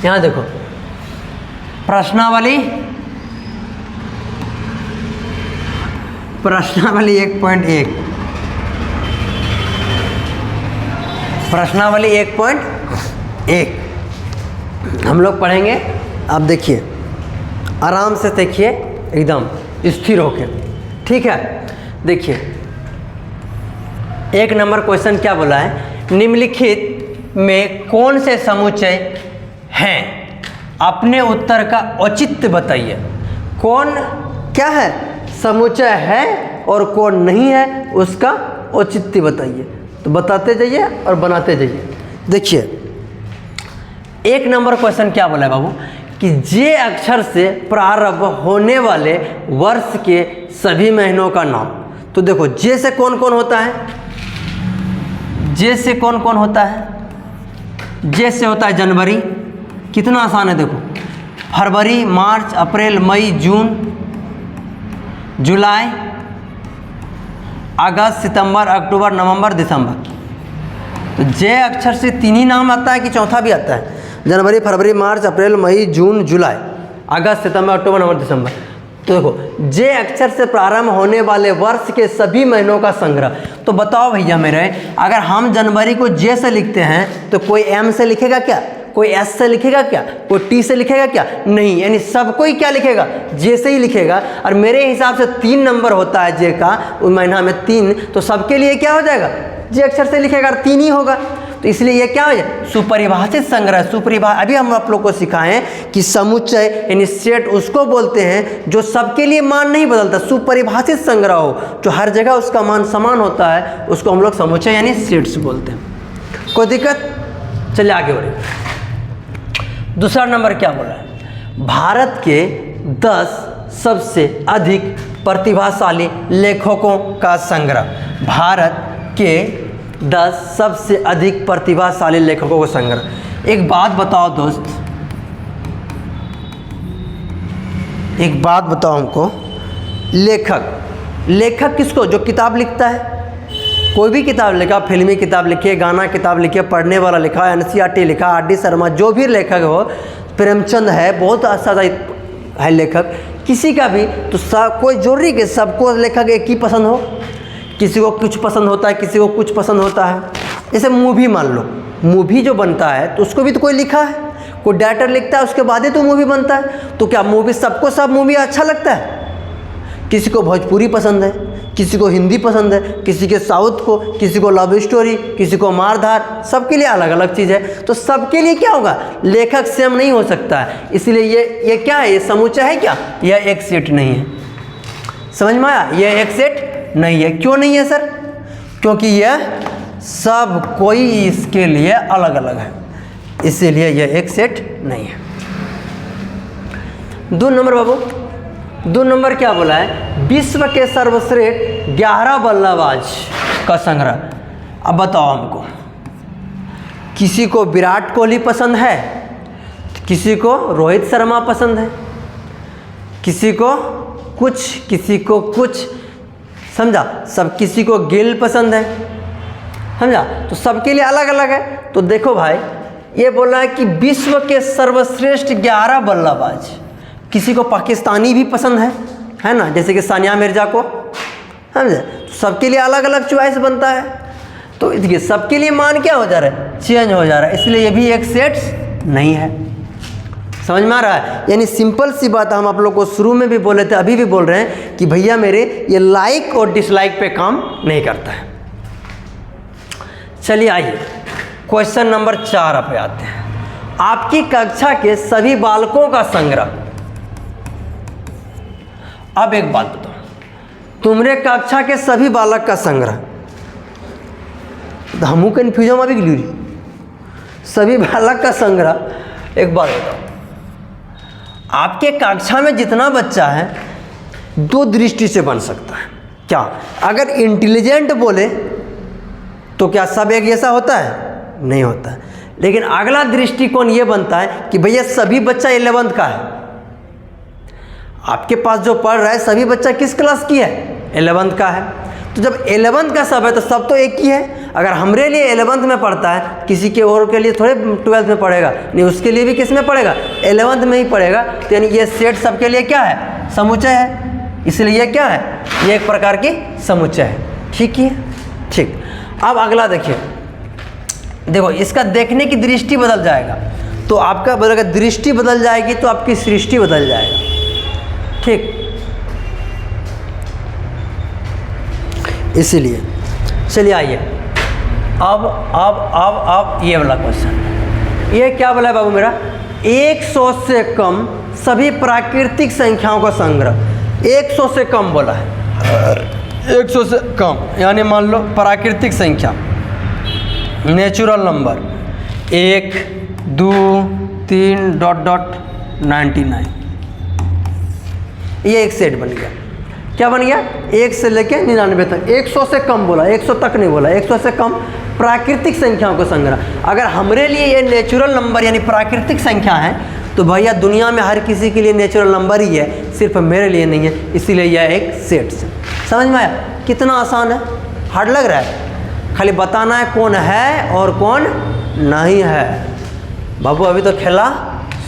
यहाँ देखो प्रश्नावली 1.1, प्रश्नावली 1.1 हम लोग पढ़ेंगे। आप देखिए आराम से, देखिए एकदम स्थिर होके, ठीक है। देखिए 1 नंबर क्वेश्चन क्या बोला है, निम्नलिखित में कौन से समुच्चय हैं, अपने उत्तर का औचित्य बताइए। कौन क्या है समुच्चय है और कौन नहीं है, उसका औचित्य बताइए। तो बताते जाइए और बनाते जाइए। देखिए 1 नंबर क्वेश्चन क्या बोला है बाबू कि जे अक्षर से प्रारंभ होने वाले वर्ष के सभी महीनों का नाम। तो देखो जे से कौन कौन होता है, जे से कौन कौन होता है, जे से होता है जनवरी, कितना आसान है देखो, फरवरी, मार्च, अप्रैल, मई, जून, जुलाई, अगस्त, सितंबर, अक्टूबर, नवंबर, दिसंबर। तो जे अक्षर से 3 ही नाम आता है कि चौथा भी आता है, जनवरी, फरवरी, मार्च, अप्रैल, मई, जून, जुलाई, अगस्त, सितंबर, अक्टूबर, नवंबर, दिसंबर। तो देखो जे अक्षर से प्रारंभ होने वाले वर्ष के सभी महीनों का संग्रह। तो बताओ भैया मेरे, अगर हम जनवरी को जे से लिखते हैं तो कोई एम से लिखेगा क्या, कोई एस से लिखेगा क्या, कोई टी से लिखेगा क्या, नहीं, यानी सब कोई क्या लिखेगा, जे से ही लिखेगा। और मेरे हिसाब से 3 नंबर होता है जे का, उस महीना में 3, तो सबके लिए क्या हो जाएगा, जे अक्षर से लिखेगा, 3 ही होगा। तो इसलिए ये क्या हो जाए, सुपरिभाषित संग्रह। अभी हम आप लोग को सिखाएं कि समुच्चय यानी सेट उसको बोलते हैं जो सबके लिए मान नहीं बदलता, सुपरिभाषित संग्रह हो, जो हर जगह उसका मान समान होता है, उसको हम लोग समुच्चय यानी सेट्स बोलते हैं। कोई दिक्कत? चलिए आगे बढ़े। दूसरा नंबर क्या बोला है, भारत के 10 सबसे अधिक प्रतिभाशाली लेखकों का संग्रह। भारत के 10 सबसे अधिक प्रतिभाशाली लेखकों का संग्रह। एक बात बताओ दोस्त, एक बात बताओ हमको, लेखक किसको, जो किताब लिखता है, कोई भी किताब लिखा, फिल्मी किताब लिखी, गाना किताब लिखी, पढ़ने वाला लिखा, NCERT लिखा, RD शर्मा, जो भी लेखक हो, प्रेमचंद है, बहुत अच्छा है लेखक, किसी का भी, तो कोई जरूरी कि सबको लेखक एक ही पसंद हो, किसी को कुछ पसंद होता है, किसी को कुछ पसंद होता है। जैसे मूवी मान लो, मूवी जो बनता है तो उसको भी तो कोई लिखा है, कोई डायरेक्टर लिखता है, उसके बाद ही तो मूवी बनता है। तो क्या मूवी सबको सब मूवी अच्छा लगता है? किसी को भोजपुरी पसंद है, किसी को हिंदी पसंद है, किसी के साउथ को, किसी को लव स्टोरी, किसी को मारधार, सबके लिए अलग अलग चीज़ है। तो सबके लिए क्या होगा, लेखक सेम नहीं हो सकता है। इसलिए ये क्या है, ये समुच्चय है क्या, यह एक सेट नहीं है। समझ में आया, यह एक सेट नहीं है। क्यों नहीं है सर? क्योंकि यह सब कोई इसके लिए अलग अलग है, इसीलिए यह एक सेट नहीं है। 2 नंबर बाबू, 2 नंबर क्या बोला है, विश्व के सर्वश्रेष्ठ 11 बल्लेबाज का संग्रह। अब बताओ हमको, किसी को विराट कोहली पसंद है, किसी को रोहित शर्मा पसंद है, किसी को कुछ, समझा, सब, किसी को गिल पसंद है, समझा, तो सबके लिए अलग अलग है। तो देखो भाई, ये बोला है कि विश्व के सर्वश्रेष्ठ 11 बल्लेबाज, किसी को पाकिस्तानी भी पसंद है ना, जैसे कि सानिया मिर्जा को, समझे, तो सबके लिए अलग अलग चॉइस बनता है। तो ये सबके लिए मान क्या हो जा रहा है, चेंज हो जा रहा है, इसलिए ये भी एक सेट नहीं है। समझ में आ रहा है? यानी सिंपल सी बात हम आप लोग को शुरू में भी बोले थे, अभी भी बोल रहे हैं कि भैया मेरे ये लाइक और डिसलाइक पे काम नहीं करता है। चलिए आइए क्वेश्चन नंबर 4 पे आते हैं। आपकी कक्षा के सभी बालकों का संग्रह। अब एक बात बताओ, तुमरे कक्षा के सभी बालक का संग्रह, हमू कन्फ्यूजन में भी गिरी, सभी बालक का संग्रह। एक बात बताओ, आपके कक्षा में जितना बच्चा है 2 दृष्टि से बन सकता है। क्या अगर इंटेलिजेंट बोले तो क्या सब एक जैसा होता है? नहीं होता है। लेकिन अगला दृष्टिकोण ये बनता है कि भैया सभी बच्चा 11th का है, आपके पास जो पढ़ रहा है सभी बच्चा किस क्लास की है? 11th का है। तो जब 11th का सब है तो सब तो एक ही है। अगर हमारे लिए 11th में पढ़ता है, किसी के और के लिए थोड़े 12th में पढ़ेगा, नहीं उसके लिए भी किस में पढ़ेगा, 11th में ही पढ़ेगा। तो यानी ये सेट सबके लिए क्या है, समुच्चय है, इसलिए ये क्या है, ये एक प्रकार की समुच्चय है। ठीक है, ठीक। अब अगला देखिए, देखो इसका देखने की दृष्टि बदल जाएगा, तो आपका बदलेगा, दृष्टि बदल जाएगी तो आपकी सृष्टि बदल जाएगा। ठीक, इसीलिए चलिए आइए अब ये वाला क्वेश्चन, ये क्या बोला है बाबू मेरा, 100 से कम सभी प्राकृतिक संख्याओं का संग्रह। 100 से कम बोला है, 100 से कम यानी मान लो प्राकृतिक संख्या, नेचुरल नंबर 1 2 3 ... 99, ये एक सेट बन गया। क्या बन गया, 1 से लेके 99 तक। 100 से कम बोला, 100 तक नहीं बोला, 100 से कम प्राकृतिक संख्याओं को संग्रह। अगर हमारे लिए ये नेचुरल नंबर यानी प्राकृतिक संख्या है, तो भैया दुनिया में हर किसी के लिए नेचुरल नंबर ही है, सिर्फ मेरे लिए नहीं है, इसीलिए यह एक सेट से। समझ में आया, कितना आसान है, हार्ड लग रहा है, खाली बताना है कौन है और कौन नहीं है। बाबू अभी तो खेला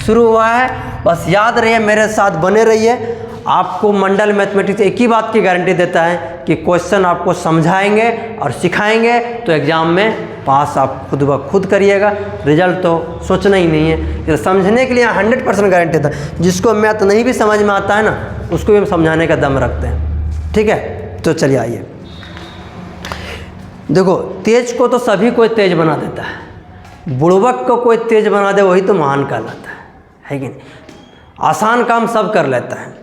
शुरू हुआ है, बस याद रहिए, मेरे साथ बने रहिए। आपको मंडल मैथमेटिक्स एक ही बात की गारंटी देता है कि क्वेश्चन आपको समझाएंगे और सिखाएंगे, तो एग्ज़ाम में पास आप खुद ब खुद करिएगा, रिजल्ट तो सोचना ही नहीं है। तो समझने के लिए 100% गारंटी था। जिसको मैथ नहीं भी समझ में आता है ना, उसको भी हम समझाने का दम रखते हैं। ठीक है, तो चलिए आइए, देखो तेज को तो सभी कोई तेज बना देता है, बुड़बक को कोई तेज बना दे वही तो महान कहलाता है कि नहीं। आसान काम सब कर लेता है।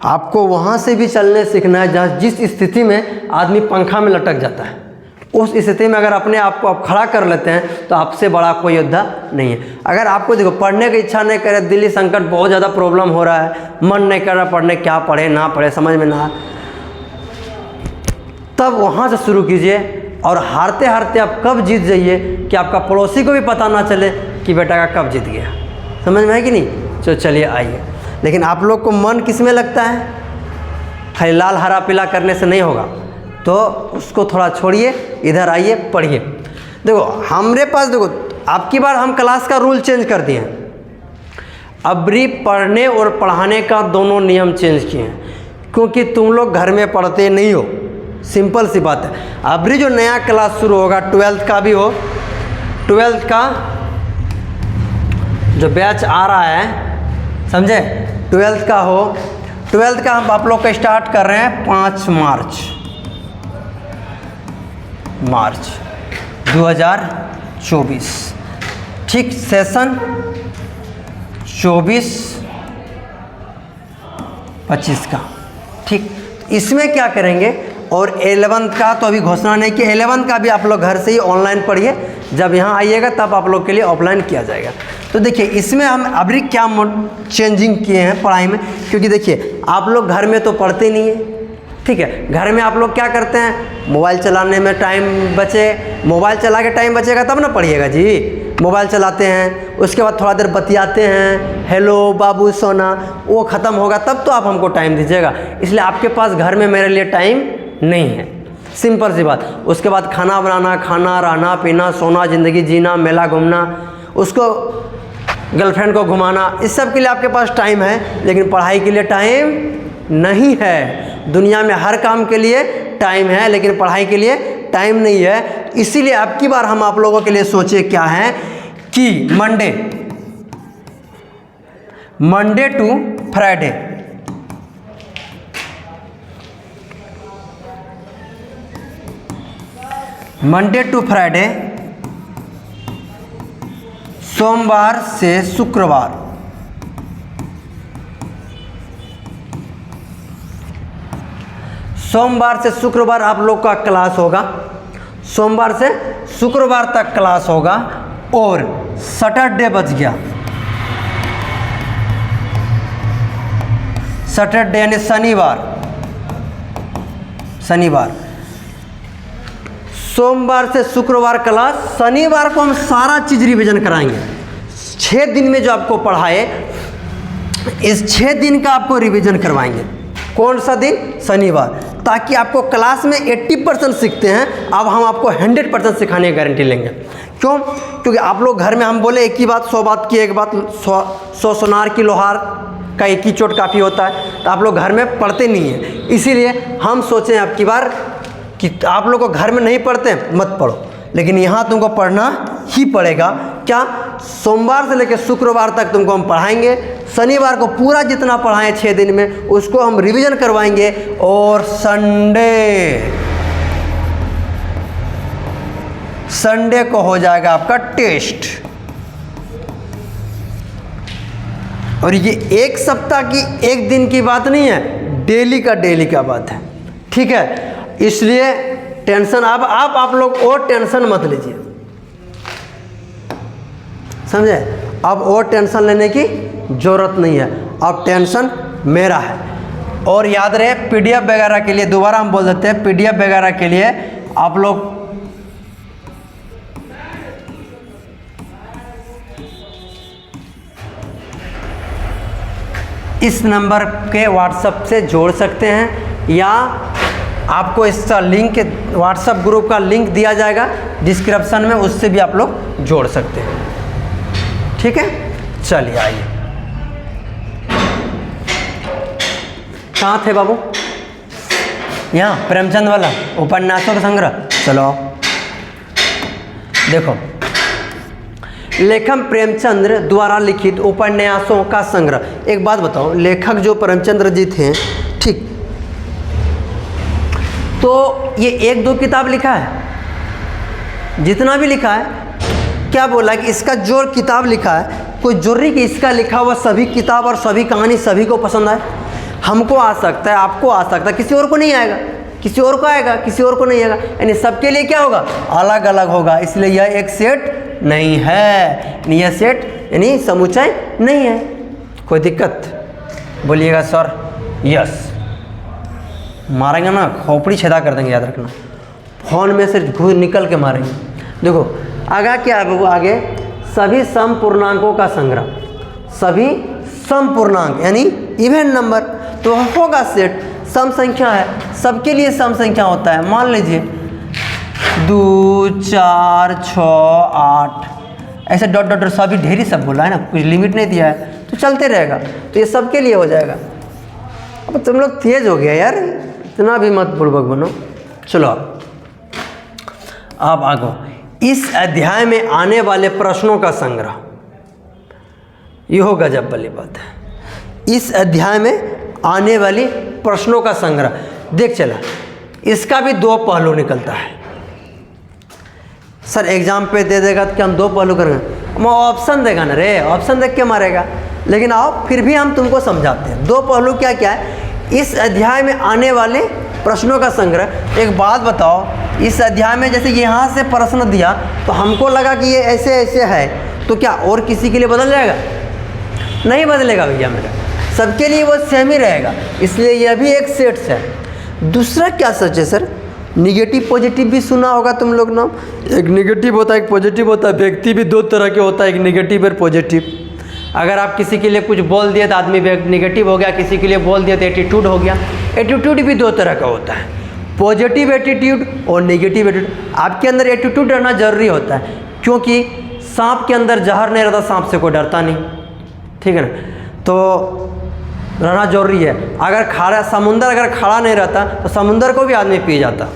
आपको वहाँ से भी चलने सीखना है जहाँ जिस स्थिति में आदमी पंखा में लटक जाता है, उस स्थिति में अगर अपने आप को आप खड़ा कर लेते हैं तो आपसे बड़ा कोई योद्धा नहीं है। अगर आपको देखो पढ़ने की इच्छा नहीं करे, दिल्ली संकट बहुत ज़्यादा प्रॉब्लम हो रहा है, मन नहीं कर रहा पढ़ने, क्या पढ़े ना पढ़े समझ में ना, तब वहाँ से शुरू कीजिए और हारते हारते आप कब जीत जाइए कि आपका पड़ोसी को भी पता ना चले कि बेटा का कब जीत गया। समझ में है कि नहीं। तो चलिए आइए, लेकिन आप लोग को मन किस में लगता है, खाली लाल हरा पीला करने से नहीं होगा, तो उसको थोड़ा छोड़िए, इधर आइए पढ़िए। देखो हमारे पास, देखो आपकी बार हम क्लास का रूल चेंज कर दिए हैं, अबरी पढ़ने और पढ़ाने का दोनों नियम चेंज किए हैं, क्योंकि तुम लोग घर में पढ़ते नहीं हो। सिंपल सी बात है। अबरी जो नया क्लास शुरू होगा, 12th का भी हो, 12th का जो बैच आ रहा है, समझे, 12th का हो, 12th का हम आप लोग का स्टार्ट कर रहे हैं 5 मार्च 2024। ठीक, सेशन 24-25 का। ठीक, इसमें क्या करेंगे, और 11th का तो अभी घोषणा नहीं की, 11th का भी आप लोग घर से ही ऑनलाइन पढ़िए, जब यहाँ आइएगा तब आप लोग के लिए ऑफलाइन किया जाएगा। तो देखिए इसमें हम अभी क्या चेंजिंग किए हैं पढ़ाई में, क्योंकि देखिए आप लोग घर में तो पढ़ते नहीं हैं, ठीक है, घर में आप लोग क्या करते हैं, मोबाइल चलाने में टाइम बचे, मोबाइल चला के टाइम बचेगा तब ना पढ़िएगा जी। मोबाइल चलाते हैं, उसके बाद थोड़ा देर बतियाते हैं, हेलो बाबू सोना, वो ख़त्म होगा तब तो आप हमको टाइम दीजिएगा। इसलिए आपके पास घर में मेरे लिए टाइम नहीं है, सिंपल सी बात। उसके बाद खाना बनाना, खाना, रहना, पीना, सोना, ज़िंदगी जीना, मेला घूमना, उसको गर्लफ्रेंड को घुमाना, इस सब के लिए आपके पास टाइम है, लेकिन पढ़ाई के लिए टाइम नहीं है। दुनिया में हर काम के लिए टाइम है, लेकिन पढ़ाई के लिए टाइम नहीं है। इसीलिए अब की बार हम आप लोगों के लिए सोचे क्या है कि Monday to Friday, Monday to Friday, सोमवार से शुक्रवार, सोमवार से शुक्रवार आप लोग का क्लास होगा, सोमवार से शुक्रवार तक क्लास होगा। और सैटरडे बच गया, सैटरडे यानी शनिवार, सोमवार से शुक्रवार क्लास, शनिवार को हम सारा चीज़ रिवीजन कराएंगे। 6 दिन में जो आपको पढ़ाए, इस 6 दिन का आपको रिवीजन करवाएंगे। कौन सा दिन, शनिवार। ताकि आपको क्लास में 80% सीखते हैं, अब हम आपको 100% सिखाने की गारंटी लेंगे। क्यों? क्योंकि आप लोग घर में हम बोले एक ही बात 100 बात की एक बात, 100 सोनार की लोहार का एक ही चोट काफ़ी होता है, तो आप लोग घर में पढ़ते नहीं हैं। इसीलिए हम सोचें अब की बार कि आप लोग को घर में नहीं पढ़ते मत पढ़ो, लेकिन यहाँ तुमको पढ़ना ही पड़ेगा। क्या? सोमवार से लेकर शुक्रवार तक तुमको हम पढ़ाएंगे, शनिवार को पूरा जितना पढ़ाएं 6 दिन में उसको हम रिवीजन करवाएंगे, और संडे को हो जाएगा आपका टेस्ट। और ये एक सप्ताह की एक दिन की बात नहीं है, डेली का बात है, ठीक है? इसलिए टेंशन अब आप लोग और टेंशन मत लीजिए, समझे? अब और टेंशन लेने की ज़रूरत नहीं है, अब टेंशन मेरा है। और याद रहे पीडीएफ वगैरह के लिए, दोबारा हम बोल देते हैं, पीडीएफ वगैरह के लिए आप लोग इस नंबर के व्हाट्सएप से जोड़ सकते हैं, या आपको इसका लिंक, व्हाट्सएप ग्रुप का लिंक दिया जाएगा डिस्क्रिप्शन में, उससे भी आप लोग जोड़ सकते हैं, ठीक है? चलिए आइए, कहाँ थे बाबू? यहाँ प्रेमचंद वाला उपन्यासों का संग्रह। चलो देखो, लेखक प्रेमचंद्र द्वारा लिखित उपन्यासों का संग्रह। एक बात बताओ, लेखक जो प्रेमचंद्र जी थे, ठीक, तो ये 1-2 किताब लिखा है? जितना भी लिखा है, क्या बोला कि इसका जो किताब लिखा है, कोई जरूरी कि इसका लिखा हुआ सभी किताब और सभी कहानी सभी को पसंद आए? हमको आ सकता है, आपको आ सकता है, किसी और को नहीं आएगा, किसी और को आएगा, किसी और को नहीं आएगा, यानी सबके लिए क्या होगा? अलग अलग होगा। इसलिए यह एक सेट नहीं है, यह सेट यानी समुच्चय नहीं है। कोई दिक्कत? बोलिएगा सर। यस, मारेंगे ना, खोपड़ी छेदा कर देंगे, याद रखना। फोन में से घुस निकल के मारेंगे। देखो आगे क्या है बाबू, आगे सभी सम पूर्णांकों का संग्रह, सभी सम पूर्णांक यानी इवन नंबर, तो होगा सेट, सम संख्या है, सबके लिए सम संख्या होता है। मान लीजिए 2, 4, 6, 8 ऐसे डॉट डॉट सभी ढेरी सब बोला है ना, कुछ लिमिट नहीं दिया है, तो चलते रहेगा, तो ये सबके लिए हो जाएगा। अब तुम लोग तेज हो गया यार, इतना भी मत बुड़बक बनो। चलो अब आगो, इस अध्याय में आने वाले प्रश्नों का संग्रह, ये हो गजब वाली बात है। इस अध्याय में आने वाली प्रश्नों का संग्रह, देख चला, इसका भी 2 पहलू निकलता है। सर एग्जाम पे दे देगा तो क्या हम 2 पहलू करेंगे? मैं ऑप्शन देगा ना रे, ऑप्शन देख के मारेगा, लेकिन आओ फिर भी हम तुमको समझाते हैं। 2 पहलू क्या क्या है इस अध्याय में आने वाले प्रश्नों का संग्रह। एक बात बताओ, इस अध्याय में जैसे यहाँ से प्रश्न दिया तो हमको लगा कि ये ऐसे ऐसे है, तो क्या और किसी के लिए बदल जाएगा? नहीं बदलेगा भैया मेरा, सबके लिए वो सेम ही रहेगा, इसलिए यह भी एक सेट है। दूसरा क्या सच है सर? निगेटिव पॉजिटिव भी सुना होगा तुम लोग ना, एक निगेटिव होता है एक पॉजिटिव होता है। व्यक्ति भी 2 तरह के होता है, एक निगेटिव और पॉजिटिव। अगर आप किसी के लिए कुछ बोल दिए तो आदमी निगेटिव हो गया, किसी के लिए बोल दिया तो एटीट्यूड हो गया। एटीट्यूड भी 2 तरह का होता है, पॉजिटिव एटीट्यूड और नेगेटिव एटीट्यूड। आपके अंदर एटीट्यूड रहना जरूरी होता है, क्योंकि सांप के अंदर जहर नहीं रहता, सांप से कोई डरता नहीं, ठीक है ना, तो रहना जरूरी है। अगर खारा समुंदर अगर खड़ा नहीं रहता तो समुंदर को भी आदमी पी जाता,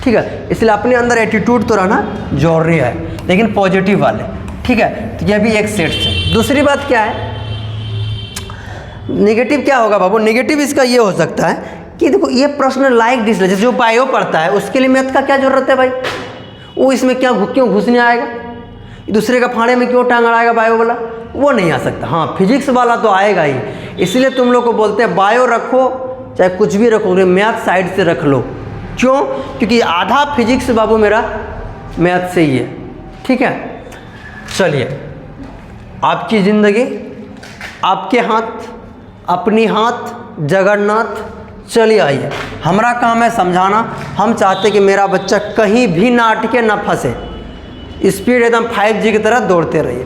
ठीक है। इसलिए अपने अंदर एटीट्यूड तो रहना जरूरी है, लेकिन पॉजिटिव वाले, ठीक है। तो यह भी एक सेट है। दूसरी बात क्या है, नेगेटिव क्या होगा बाबू? नेगेटिव इसका ये हो सकता है कि देखो ये प्रश्न लाइक डिसलाइक, जैसे जो बायो पढ़ता है उसके लिए मैथ का क्या जरूरत है भाई? वो इसमें क्यों घुसने आएगा? दूसरे का फाड़े में क्यों टांग अड़ाएगा बायो वाला? वो नहीं आ सकता। हाँ, फिजिक्स वाला तो आएगा ही, इसलिए तुम लोग को बोलते हैं बायो रखो चाहे कुछ भी रखो, मैथ साइड से रख लो। क्यों? क्योंकि आधा फिजिक्स बाबू मेरा मैथ से ही है, ठीक है। चलिए, आपकी ज़िंदगी आपके हाथ, अपनी हाथ, जगन्नाथ। चलिए आइए, हमारा काम है समझाना। हम चाहते कि मेरा बच्चा कहीं भी ना अटके ना फंसे, स्पीड एकदम 5G की तरह दौड़ते रहिए,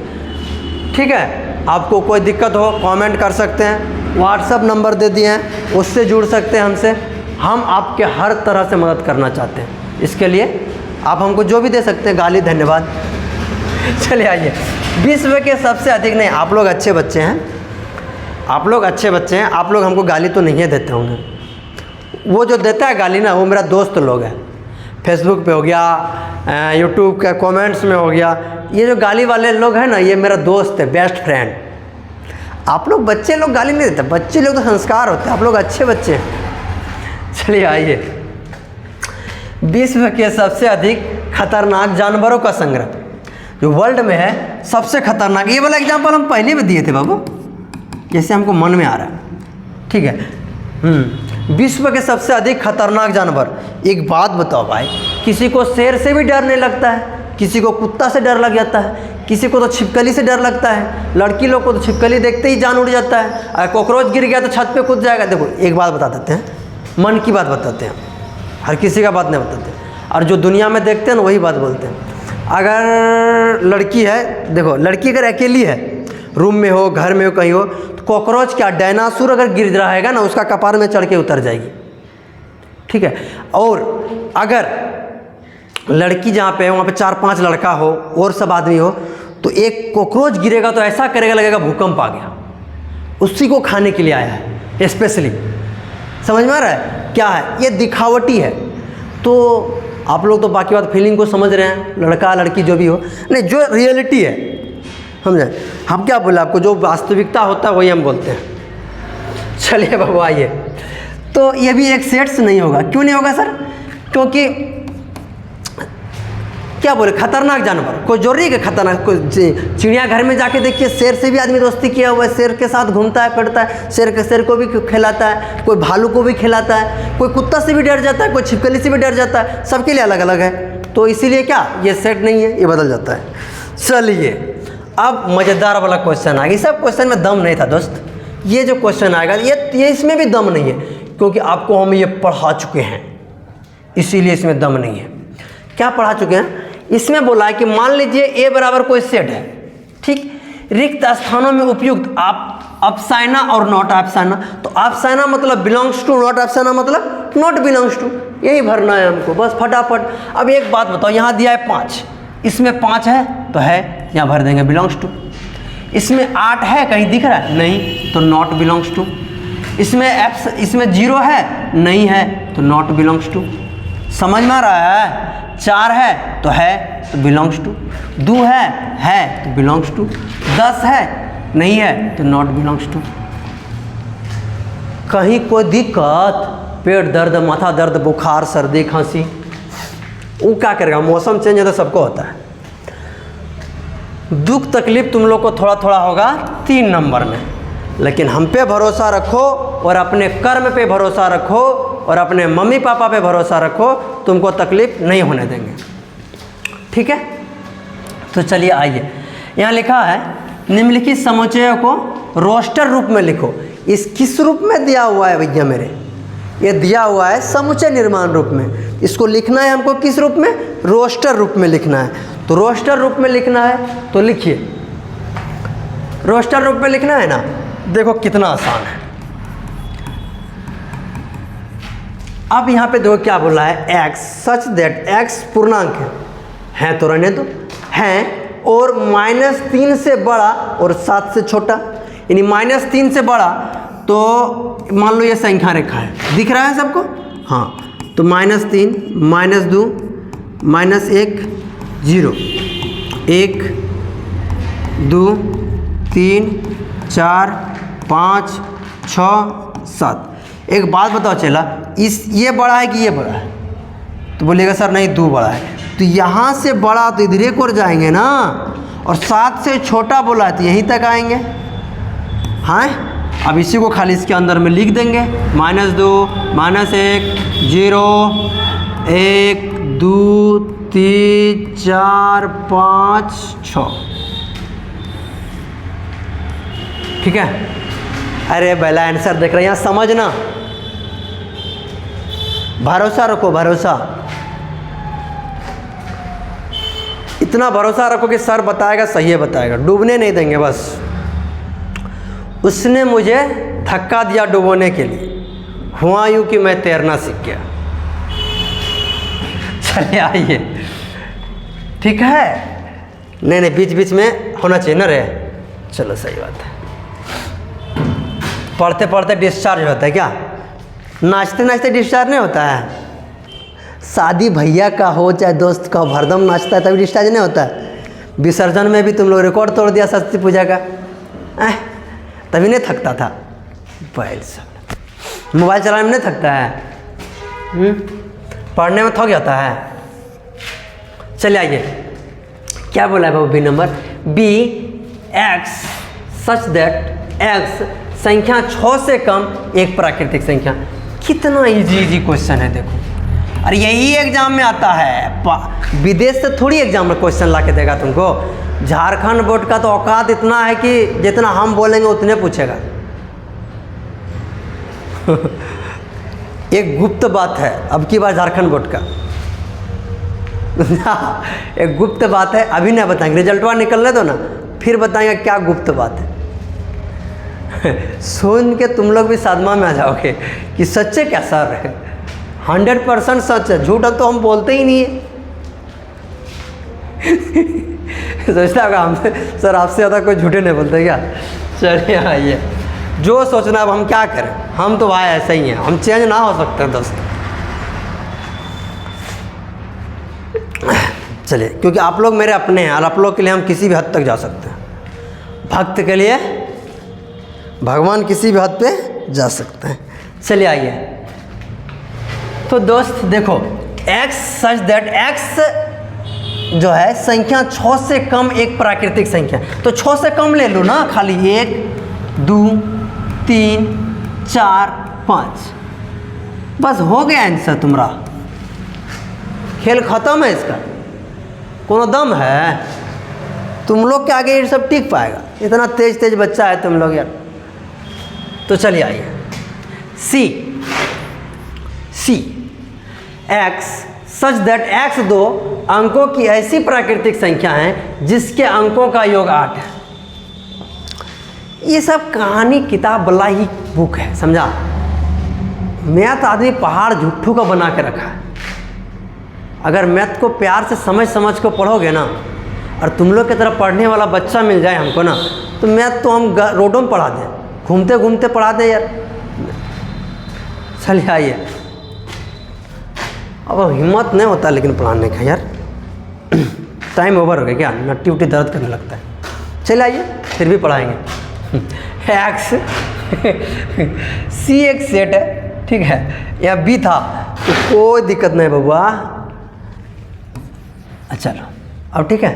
ठीक है। आपको कोई दिक्कत हो कमेंट कर सकते हैं, व्हाट्सअप नंबर दे दिए हैं, उससे जुड़ सकते हैं हमसे, हम आपके हर तरह से मदद करना चाहते हैं। इसके लिए आप हमको जो भी दे सकते हैं, गाली, धन्यवाद। चलिए आइए, विश्व के सबसे अधिक, नहीं आप लोग अच्छे बच्चे हैं, आप लोग अच्छे बच्चे हैं, आप लोग हमको गाली तो नहीं देते होंगे। वो जो देता है गाली ना, वो मेरा दोस्त लोग है, फेसबुक पे हो गया, यूट्यूब के कमेंट्स में हो गया। ये जो गाली वाले लोग हैं ना, ये मेरा दोस्त है, बेस्ट फ्रेंड। आप लोग बच्चे लोग गाली नहीं देते, बच्चे लोग तो संस्कार होते हैं, आप लोग अच्छे बच्चे हैं। चलिए आइए, विश्व के सबसे अधिक खतरनाक जानवरों का संग्रह जो वर्ल्ड में है, सबसे खतरनाक, ये वाला एग्जाम्पल हम पहले भी दिए थे बाबू, जैसे हमको मन में आ रहा है, ठीक है। विश्व के सबसे अधिक खतरनाक जानवर। एक बात बताओ भाई, किसी को शेर से भी डर नहीं लगता है, किसी को कुत्ता से डर लग जाता है, किसी को तो छिपकली से डर लगता है। लड़की लोग को तो छिपकली देखते ही जान उड़ जाता है, अगर कॉकरोच गिर गया तो छत पे कूद जाएगा। देखो एक बात बता देते हैं, मन की बात बताते हैं, हर किसी का बात नहीं बताते, और जो दुनिया में देखते हैं ना वही बात बोलते हैं। अगर लड़की है, देखो लड़की अगर अकेली है, रूम में हो, घर में हो, कहीं हो, तो कॉकरोच क्या, डायनासोर अगर गिर रहेगा ना, उसका कपार में चढ़ के उतर जाएगी, ठीक है। और अगर लड़की जहाँ पे है वहाँ पे 4-5 लड़का हो और सब आदमी हो, तो एक कॉकरोच गिरेगा तो ऐसा करेगा, लगेगा भूकंप आ गया, उसी को खाने के लिए आया है स्पेशली। समझ में आ रहा है क्या है, ये दिखावटी है। तो आप लोग तो बाकी बात फीलिंग को समझ रहे हैं, लड़का लड़की जो भी हो, नहीं जो रियलिटी है समझे। हम क्या बोले आपको, जो वास्तविकता होता है वही हम बोलते हैं। चलिए बाबू आइए, तो ये भी एक सेट से नहीं होगा। क्यों नहीं होगा सर? क्योंकि क्या बोले, खतरनाक जानवर, कोई जरूरी है कि खतरनाक, कोई चिड़ियाघर में जाके देखिए, शेर से भी आदमी दोस्ती किया हुआ है, शेर के साथ घूमता है, फिरता है, शेर को भी खिलाता है, कोई भालू को भी खिलाता है, कोई कुत्ता से भी डर जाता है, कोई छिपकली से भी डर जाता है, सबके लिए अलग अलग है। तो इसीलिए क्या, ये सेट नहीं है, ये बदल जाता है। चलिए अब मज़ेदार वाला क्वेश्चन आ गया। सब क्वेश्चन में दम नहीं था दोस्त, ये जो क्वेश्चन आएगा ये इसमें भी दम नहीं है, क्योंकि आपको हम ये पढ़ा चुके हैं, इसीलिए इसमें दम नहीं है। क्या पढ़ा चुके हैं? इसमें बोला है कि मान लीजिए ए बराबर कोई सेट है, ठीक, रिक्त स्थानों में उपयुक्त आप अफसाइना और नॉट अफसाइना। तो अफसाइना मतलब बिलोंग्स टू, नॉट अफसाइना मतलब नॉट बिलोंग्स टू, यही भरना है हमको बस फटाफट। अब एक बात बताओ, यहाँ दिया है 5, इसमें 5 है तो है, यहाँ भर देंगे बिलोंग्स टू। इसमें 8 है, कहीं दिख रहा है? नहीं, तो नॉट बिलोंग्स टू। इसमें 0 है, नहीं है, तो नॉट बिलोंग्स टू। समझ में आ रहा है? 4 है तो है, तो बिलोंग्स टू। 2 है तो बिलोंग्स टू। 10 है, नहीं है, तो नॉट बिलोंग्स टू। कहीं कोई दिक्कत, पेट दर्द, माथा दर्द, बुखार, सर्दी, खांसी, वो क्या करेगा, मौसम चेंज है तो सबको होता है। दुख तकलीफ तुम लोग को थोड़ा थोड़ा होगा 3 नंबर में, लेकिन हम पे भरोसा रखो और अपने कर्म पे भरोसा रखो और अपने मम्मी पापा पे भरोसा रखो, तुमको तकलीफ नहीं होने देंगे, ठीक है। तो चलिए आइए, यहाँ लिखा है निम्नलिखित समुच्चयों को रोस्टर रूप में लिखो। इस किस रूप में दिया हुआ है भैया मेरे? ये दिया हुआ है समुच्चय निर्माण रूप में। इसको लिखना है हमको किस रूप में? रोस्टर रूप में लिखना है। तो रोस्टर रूप में लिखना है तो लिखिए, रोस्टर रूप में लिखना है ना, देखो कितना आसान है। अब यहाँ पे देखो क्या बोला है, x सच दैट x पूर्णांक है तो रहने दो, हैं और -3 से बड़ा और 7 से छोटा, यानी -3 से बड़ा, तो मान लो ये संख्या रेखा है, दिख रहा है सबको? हाँ, तो -3, -2, -1, 0, 1, 2, 3, 4, 5, 6, 7। एक बात बताओ चला, ये बड़ा है कि ये बड़ा है? तो बोलिएगा सर नहीं 2 बड़ा है। तो यहाँ से बड़ा तो इधर एक और जाएंगे ना, और 7 से छोटा बोला है तो यहीं तक आएंगे। हाँ, अब इसी को खाली इसके अंदर में लिख देंगे, -2, -1, 0, 1, 2, 3, 4, 5, 6, ठीक है। अरे पहला आंसर देख रहे हैं, यहाँ समझना, भरोसा रखो, भरोसा, इतना भरोसा रखो कि सर बताएगा सही है, बताएगा, डूबने नहीं देंगे। बस उसने मुझे धक्का दिया डुबोने के लिए, हुआ यूँ कि मैं तैरना सीख गया। चलिए आइए, ठीक है। नहीं नहीं, बीच बीच में होना चाहिए ना रे। चलो सही बात है। पढ़ते पढ़ते डिस्चार्ज होता है क्या? नाचते नाचते डिस्चार्ज नहीं होता है? शादी भैया का हो चाहे दोस्त का हो, हरदम नाचता है तभी डिस्चार्ज नहीं होता है। विसर्जन में भी तुम लोग रिकॉर्ड तोड़ दिया सरस्वती पूजा का, तभी नहीं थकता था। बैल सब मोबाइल चलाने में नहीं थकता है, पढ़ने में थक जाता है। चलिए आइए, क्या बोला है बाबू? B number, B X such that X संख्या 6 से कम एक प्राकृतिक संख्या। कितना इजी क्वेश्चन है देखो। और यही एग्जाम में आता है, विदेश से थोड़ी एग्जाम में क्वेश्चन ला के देगा तुमको। झारखंड बोर्ड का तो औकात इतना है कि जितना हम बोलेंगे उतने पूछेगा। एक गुप्त बात है अब की बार झारखंड बोर्ड का। एक गुप्त बात है, अभी नहीं बताएंगे, रिजल्टवा निकलने दो ना, फिर बताएंगे क्या गुप्त बात है। सुन के तुम लोग भी सदमा में आ जाओगे कि सच्चे क्या सर है। 100% सच है, झूठ तो हम बोलते ही नहीं है। सोचता होगा हमसे सर आपसे ज़्यादा कोई झूठे नहीं बोलते क्या? चलिए आइए, जो सोचना अब हम क्या करें, हम तो भाई ऐसे ही हैं, हम चेंज ना हो सकते हैं दोस्त। चलिए, क्योंकि आप लोग मेरे अपने हैं और आप लोग के लिए हम किसी भी हद तक जा सकते हैं। भक्त के लिए भगवान किसी भी हद पे जा सकते हैं। चलिए आइए, तो दोस्त देखो, x सच दैट x जो है संख्या 6 से कम एक प्राकृतिक संख्या। तो 6 से कम ले लो ना, खाली 1 2 3 4 5, बस हो गया आंसर तुम्हारा। खेल खत्म है इसका, कोनो दम है? तुम लोग के आगे ये सब टिक पाएगा? इतना तेज तेज बच्चा है तुम लोग यार। तो चलिए आइए, सी एक्स सच दैट एक्स 2 अंकों की ऐसी प्राकृतिक संख्या है जिसके अंकों का योग 8 है। ये सब कहानी किताब वाला ही बुक है, समझा? मैथ आदमी पहाड़ झुट्ठू का बना के रखा है। अगर मैथ को प्यार से समझ समझ को पढ़ोगे ना, और तुम लोग की तरह पढ़ने वाला बच्चा मिल जाए हमको ना, तो मैथ तो हम रोडों में पढ़ा दें, घूमते घूमते पढ़ा दें यार। चलिए आइए, अब हिम्मत नहीं होता लेकिन पढ़ाने का यार। टाइम ओवर हो गया क्या? नट्टी उट्टी दर्द करने लगता है। चलिए आइए, फिर भी पढ़ाएंगे। एक्स सी एक सेट है, ठीक है, या बी था तो कोई दिक्कत नहीं बबुआ। अच्छा चलो अब ठीक है।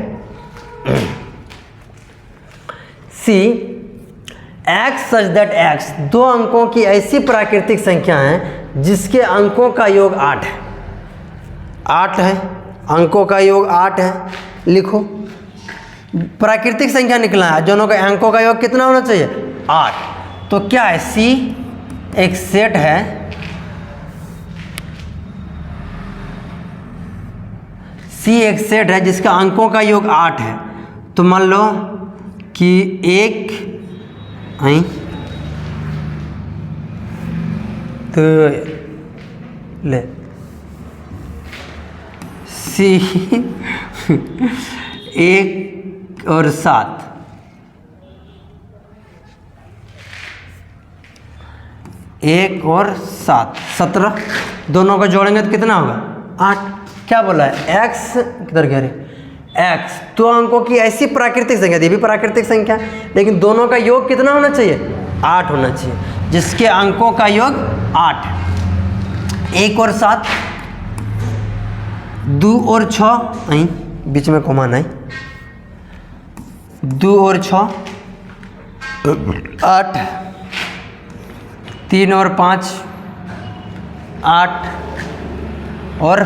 सी एक्स सच दैट एक्स 2 अंकों की ऐसी प्राकृतिक संख्या है जिसके अंकों का योग 8 है। 8 है, अंकों का योग 8 है। लिखो, प्राकृतिक संख्या निकला है, दोनों का अंकों का योग कितना होना चाहिए? 8। तो क्या है? सी एक सेट है, सी एक सेट है जिसका अंकों का योग 8 है। तो मान लो कि एक तो ले सी 1 और 7, 1 और 7 17, दोनों को जोड़ेंगे तो कितना होगा? 8। क्या बोला है? एक्स किधर गया रे? एक्स 2 अंकों की ऐसी प्राकृतिक संख्या, ये भी प्राकृतिक संख्या, लेकिन दोनों का योग कितना होना चाहिए? 8 होना चाहिए, जिसके अंकों का योग 8। 1 और 7, 2 और 6, नहीं बीच में कोमा नहीं, 2 और 6 8, 3 और 5 8, और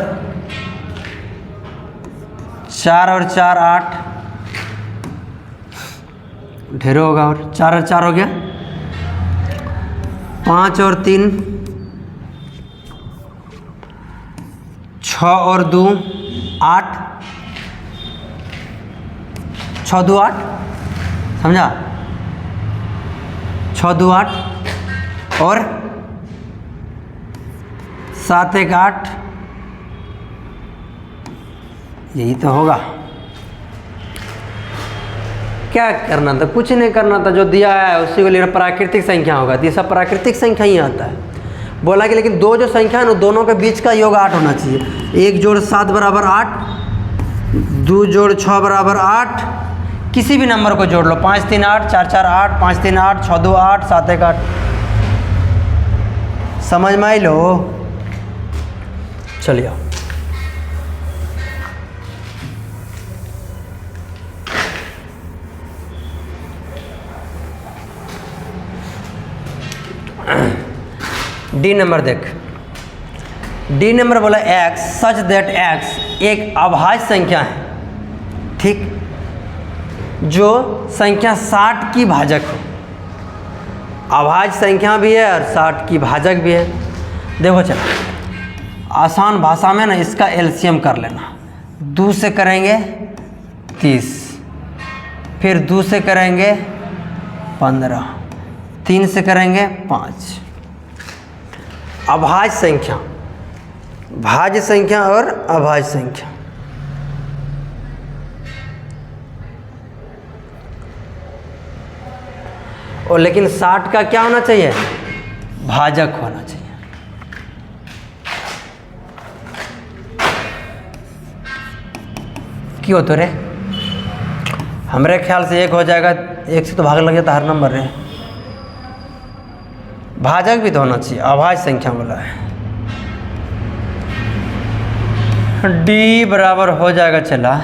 4 और 4 8, ढेर होगा, और 4 और 4 हो गया, 5 और 3 6 और 2 8, 6 2 8, समझा? 6 2 8 और 7 1 8, यही तो होगा। क्या करना था? कुछ नहीं करना था, जो दिया है उसी को लेना। प्राकृतिक संख्या होगा तो ये सब प्राकृतिक संख्या ही आता है। बोला कि लेकिन दो जो संख्या है ना, दोनों के बीच का योग 8 होना चाहिए। 1 जोड़ 7 बराबर 8, 2 जोड़ 6 बराबर 8। किसी भी नंबर को जोड़ लो, 5 3 8, 4 4 8, 5 3 8, 6 2 8, 7 1 8। समझ में आई लो? चलिए डी नंबर देख। डी नंबर बोला x सच दैट x एक अभाज्य संख्या है, ठीक, जो संख्या 60 की भाजक हो। अभाज्य संख्या भी है और 60 की भाजक भी है। देखो चलो आसान भाषा में ना इसका एलसीएम कर लेना। 2 से करेंगे 30, फिर 2 से करेंगे 15, 3 से करेंगे 5। अभाज्य संख्या, भाज्य संख्या और अभाज्य संख्या। और लेकिन 60 का क्या होना चाहिए? भाजक होना चाहिए। क्यों तो रे? हमारे ख्याल से 1 हो जाएगा, 1 से तो भाग लग जाता हर नंबर रे। भाजक भी तो होना चाहिए, अभाज्य संख्या बोला है। डी बराबर हो जाएगा, चला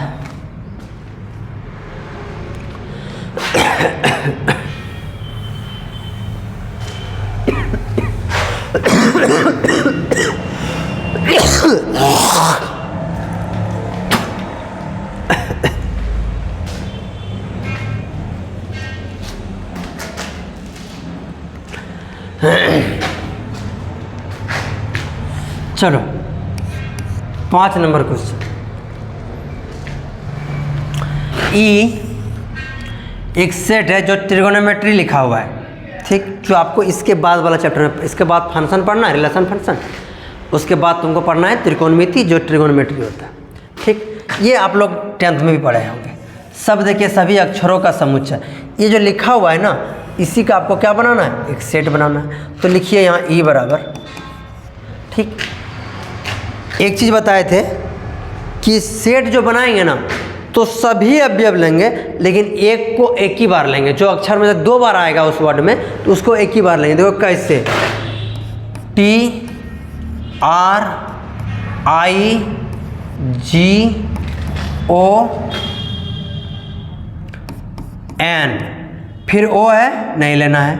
चलो 5 नंबर क्वेश्चन। ई एक सेट है जो ट्रिगोनोमेट्री लिखा हुआ है, ठीक, जो आपको इसके बाद वाला चैप्टर में, इसके बाद फंक्शन पढ़ना है, रिलेशन फंक्शन, उसके बाद तुमको पढ़ना है त्रिकोणमिति, जो ट्रिगोनोमेट्री होता है, ठीक। ये आप लोग 10th में भी पढ़े होंगे। शब्द के सभी अक्षरों का समुच्चय, ये जो लिखा हुआ है ना, इसी का आपको क्या बनाना है? एक सेट बनाना है। तो लिखिए यहाँ ई बराबर, ठीक। एक चीज़ बताए थे कि सेट जो बनाएंगे ना तो सभी अवयव लेंगे, लेकिन एक को एक ही बार लेंगे। जो अक्षर में 2 बार आएगा उस वर्ड में तो उसको एक ही बार लेंगे। देखो कैसे, T R I G O N, फिर O है नहीं लेना है,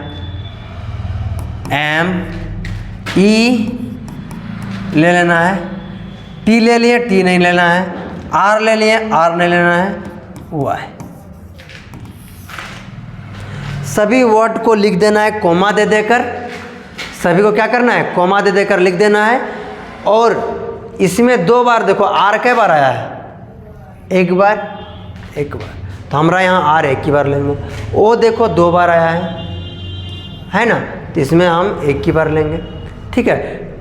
M E ले लेना है, T ले लिए, T नहीं लेना है, R ले लिए, R नहीं लेना है, Y। सभी वर्ड को लिख देना है कोमा दे देकर। सभी को क्या करना है? कोमा दे देकर लिख देना है। और इसमें 2 बार देखो, R कै बार आया है? 1 बार, 1 बार। तो हमारा यहाँ R 1 ही बार लेंगे। O देखो 2 बार आया है ना, तो इसमें हम 1 ही बार लेंगे, ठीक है।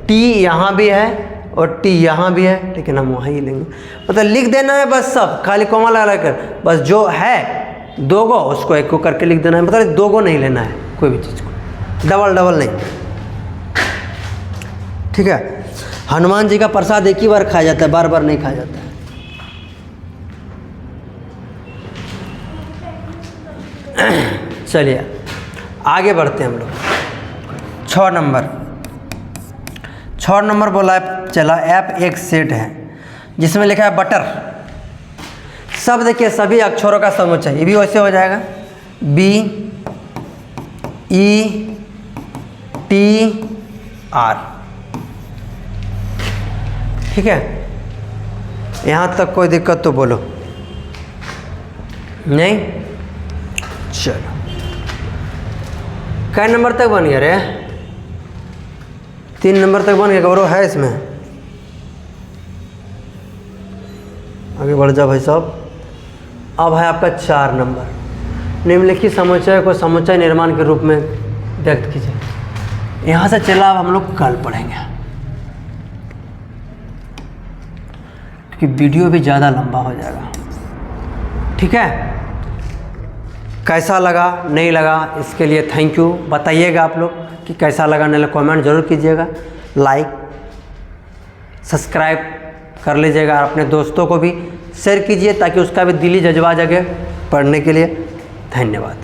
T यहाँ भी है और T यहाँ भी है, लेकिन हम वहाँ ही लेंगे। मतलब लिख देना है बस, सब खाली कोमा लगा कर, बस जो है 2 गो उसको 1 को करके लिख देना है। मतलब 2 गो नहीं लेना है कोई भी चीज़ को, डबल डबल नहीं, ठीक है। हनुमान जी का प्रसाद 1 ही बार खाया जाता है, बार बार नहीं खाया जाता है। चलिए आगे बढ़ते हैं हम लोग। 6 नंबर बोला है, चला ऐप एक सेट है जिसमें लिखा है बटर। शब्द के सभी अक्षरों का समुच्चय, ये भी वैसे हो जाएगा, B E T R, ठीक है। यहाँ तक कोई दिक्कत तो बोलो नहीं। चलो कै नंबर तक बन गया रे? 3 नंबर तक बन गया, गौरव है इसमें? आगे बढ़ जा भाई साहब। अब है आपका 4 नंबर, निम्नलिखित समुच्चय को समुच्चय निर्माण के रूप में व्यक्त कीजिए। यहाँ से चला अब हम लोग कल पढ़ेंगे। क्योंकि वीडियो भी ज़्यादा लंबा हो जाएगा। ठीक है, कैसा लगा नहीं लगा इसके लिए थैंक यू। बताइएगा आप लोग कि कैसा लगा, नहीं लगा, कमेंट ज़रूर कीजिएगा। लाइक सब्सक्राइब कर लीजिएगा, अपने दोस्तों को भी शेयर कीजिए ताकि उसका भी दिली जज्बा जगे पढ़ने के लिए। धन्यवाद।